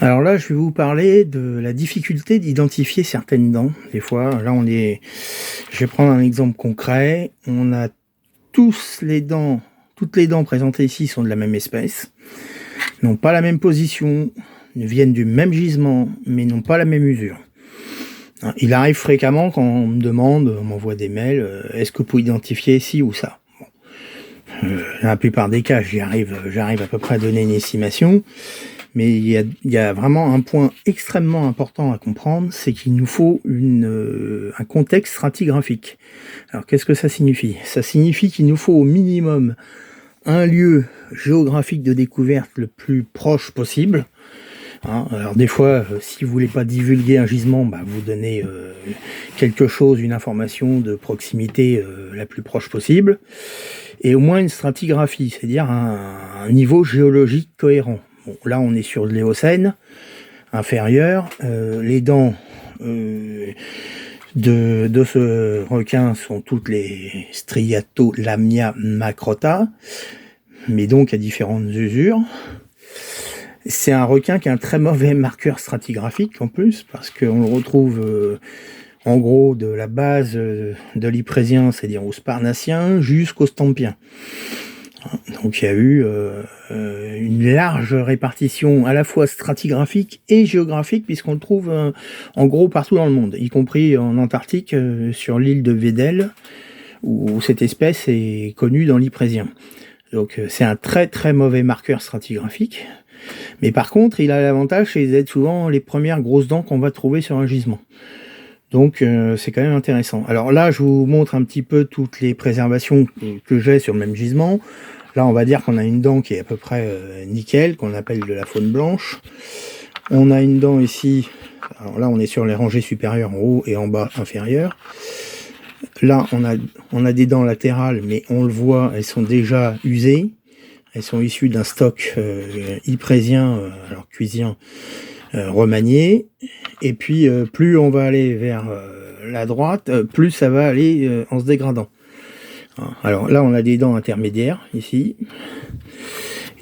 Alors là, je vais vous parler de la difficulté d'identifier certaines dents. Des fois, là, je vais prendre un exemple concret. On a toutes les dents présentées ici sont de la même espèce, n'ont pas la même position, ne viennent du même gisement, mais n'ont pas la même usure. Il arrive fréquemment quand on me demande, on m'envoie des mails, est-ce que vous pouvez identifier ci ou ça? Dans la plupart des cas, j'arrive à peu près à donner une estimation. Mais il y a vraiment un point extrêmement important à comprendre, c'est qu'il nous faut un contexte stratigraphique. Alors qu'est-ce que ça signifie? Ça signifie qu'il nous faut au minimum un lieu géographique de découverte le plus proche possible. Alors des fois, si vous voulez pas divulguer un gisement, vous donnez quelque chose, une information de proximité la plus proche possible, et au moins une stratigraphie, c'est-à-dire un niveau géologique cohérent. Bon, là, on est sur de l'Éocène inférieur. Les dents de ce requin sont toutes les Striatolamia macrota, mais donc à différentes usures. C'est un requin qui a un très mauvais marqueur stratigraphique en plus, parce qu'on le retrouve en gros de la base de l'Yprésien, c'est-à-dire au Sparnacien, jusqu'au Stampien. Donc il y a eu une large répartition à la fois stratigraphique et géographique, puisqu'on le trouve en gros partout dans le monde, y compris en Antarctique, sur l'île de Weddell, où cette espèce est connue dans l'Yprésien. Donc c'est un très très mauvais marqueur stratigraphique, mais par contre il a l'avantage, c'est d'être souvent les premières grosses dents qu'on va trouver sur un gisement. Donc c'est quand même intéressant. Alors là, je vous montre un petit peu toutes les préservations que j'ai sur le même gisement. Là, on va dire qu'on a une dent qui est à peu près nickel, qu'on appelle de la faune blanche. On a une dent ici, alors là on est sur les rangées supérieures en haut et en bas inférieures. Là, on a des dents latérales, mais on le voit, elles sont déjà usées. Elles sont issues d'un stock yprésien, alors cuisien, remanié. Et puis plus on va aller vers la droite, plus ça va aller en se dégradant. Alors là on a des dents intermédiaires ici,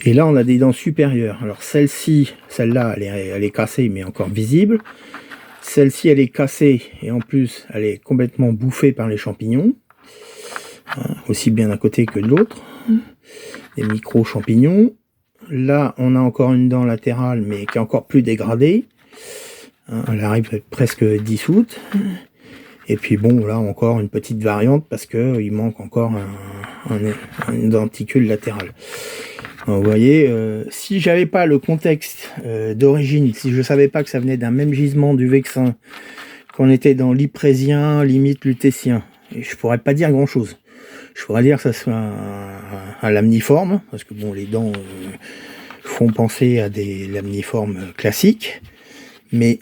et là on a des dents supérieures. Alors celle-là elle est cassée mais encore visible. Celle-ci elle est cassée et en plus elle est complètement bouffée par les champignons, aussi bien d'un côté que de l'autre, des micro champignons. Là on a encore une dent latérale mais qui est encore plus dégradée. Elle arrive presque dissoute. Et puis bon, là encore une petite variante parce que il manque encore un denticule latéral. Donc, vous voyez, si j'avais pas le contexte d'origine, si je savais pas que ça venait d'un même gisement du Vexin, qu'on était dans l'Yprésien, limite lutétien, et je pourrais pas dire grand chose. Je pourrais dire que ça soit un lamniforme, parce que bon, les dents font penser à des lamniformes classiques. Mais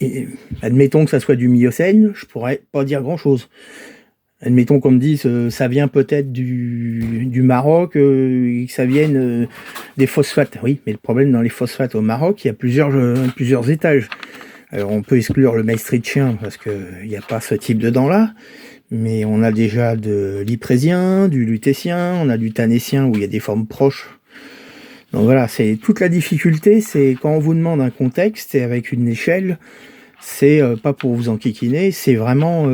admettons que ça soit du Miocène, je pourrais pas dire grand chose. Admettons qu'on me dise ça vient peut-être du Maroc, que ça vienne des phosphates. Oui, mais le problème dans les phosphates au Maroc, il y a plusieurs étages. Alors on peut exclure le maastrichtien parce qu'il n'y a pas ce type de dents-là, mais on a déjà de l'yprésien, du lutétien, on a du tannétien où il y a des formes proches. Donc voilà, c'est toute la difficulté, c'est quand on vous demande un contexte et avec une échelle, c'est pas pour vous enquiquiner, c'est vraiment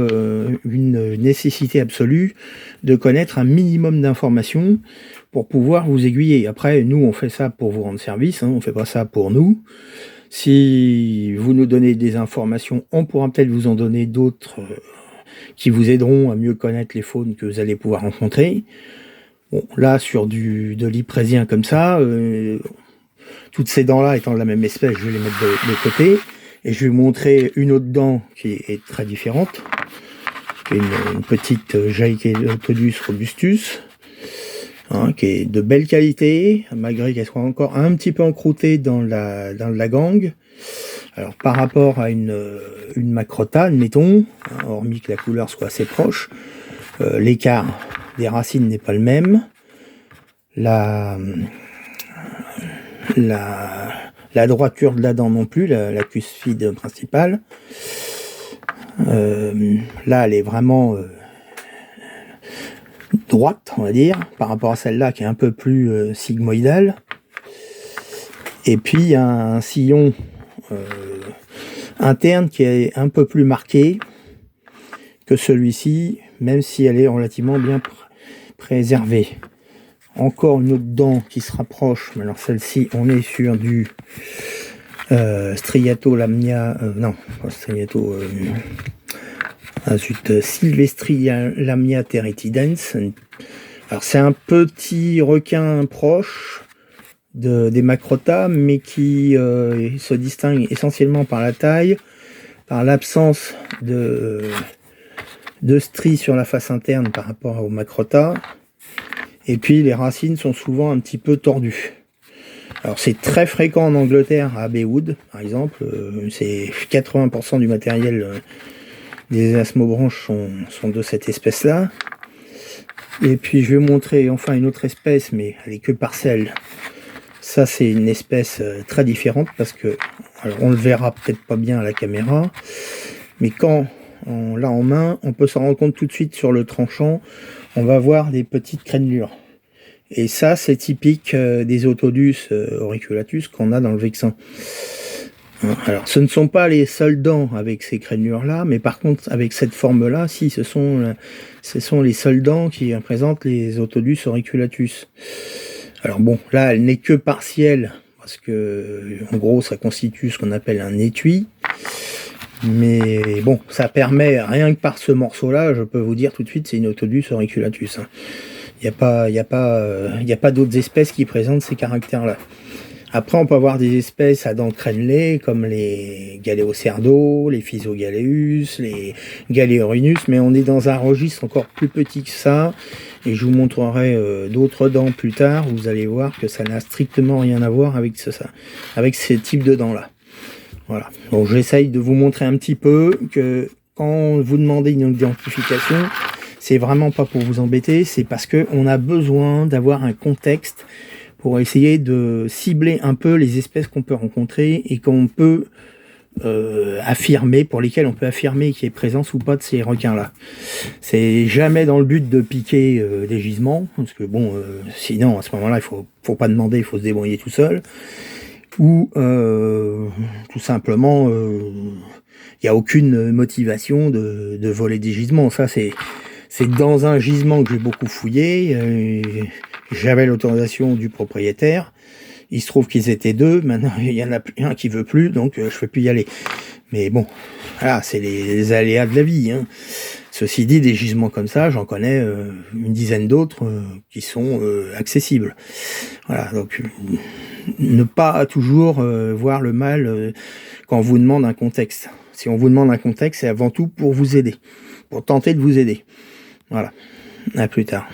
une nécessité absolue de connaître un minimum d'informations pour pouvoir vous aiguiller. Après, nous, on fait ça pour vous rendre service, on fait pas ça pour nous. Si vous nous donnez des informations, on pourra peut-être vous en donner d'autres qui vous aideront à mieux connaître les faunes que vous allez pouvoir rencontrer. Bon, là, sur de l'yprésien comme ça, toutes ces dents-là étant de la même espèce, je vais les mettre de côté. Et je vais vous montrer une autre dent qui est très différente. Qui est une petite Jaekelopodus robustus, qui est de belle qualité, malgré qu'elle soit encore un petit peu encroûtée dans la gangue. Alors, par rapport à une macrota, admettons, hormis que la couleur soit assez proche, l'écart des racines n'est pas le même. La droiture de la dent non plus, la cuspide principale. Là, elle est vraiment droite, on va dire, par rapport à celle-là qui est un peu plus sigmoïdale. Et puis, il y a un sillon interne qui est un peu plus marquée que celui-ci, même si elle est relativement bien préservée. Encore une autre dent qui se rapproche, alors celle-ci, on est sur du Striato lamnia, non, pas Striato, Silvestria lamnia territidens. Alors c'est un petit requin proche des Macrota, mais qui se distingue essentiellement par la taille, par l'absence de stries sur la face interne par rapport aux Macrota, et puis les racines sont souvent un petit peu tordues. Alors c'est très fréquent en Angleterre, à Abbey Wood par exemple, c'est 80% du matériel des asmobranches sont de cette espèce-là. Et puis je vais vous montrer enfin une autre espèce, mais elle est que partielle. Ça c'est une espèce très différente parce que, alors on le verra peut-être pas bien à la caméra, mais quand on l'a en main, on peut s'en rendre compte tout de suite sur le tranchant, on va voir des petites crénelures. Et ça c'est typique des Otodus auriculatus qu'on a dans le Vexin. Alors ce ne sont pas les seules dents avec ces crénelures-là, mais par contre avec cette forme-là, si ce sont les seules dents qui représentent les Otodus auriculatus. Alors bon, là elle n'est que partielle, parce que en gros ça constitue ce qu'on appelle un étui. Mais bon, ça permet, rien que par ce morceau-là, je peux vous dire tout de suite, c'est une Otodus auriculatus. Il n'y a pas d'autres espèces qui présentent ces caractères-là. Après, on peut avoir des espèces à dents crénelées, comme les Galéocerdo, les Physogaleus, les Galéorhinus, mais on est dans un registre encore plus petit que ça, et je vous montrerai d'autres dents plus tard, où vous allez voir que ça n'a strictement rien à voir avec avec ces types de dents-là. Voilà. Donc j'essaye de vous montrer un petit peu que quand vous demandez une identification, c'est vraiment pas pour vous embêter, c'est parce qu'on a besoin d'avoir un contexte pour essayer de cibler un peu les espèces qu'on peut rencontrer et qu'on peut affirmer, pour lesquelles on peut affirmer qu'il y ait présence ou pas de ces requins-là. C'est jamais dans le but de piquer des gisements, parce que bon, sinon à ce moment-là, il faut pas demander, il faut se débrouiller tout seul. Ou tout simplement il n'y a aucune motivation de voler des gisements. Ça c'est dans un gisement que j'ai beaucoup fouillé, j'avais l'autorisation du propriétaire, il se trouve qu'ils étaient deux, maintenant il y en a un qui veut plus, donc je ne peux plus y aller. Mais bon, voilà, c'est les aléas de la vie, hein. Ceci dit, des gisements comme ça, j'en connais une dizaine d'autres qui sont accessibles. Voilà, donc ne pas toujours voir le mal quand on vous demande un contexte. Si on vous demande un contexte, c'est avant tout pour vous aider, pour tenter de vous aider. Voilà, à plus tard.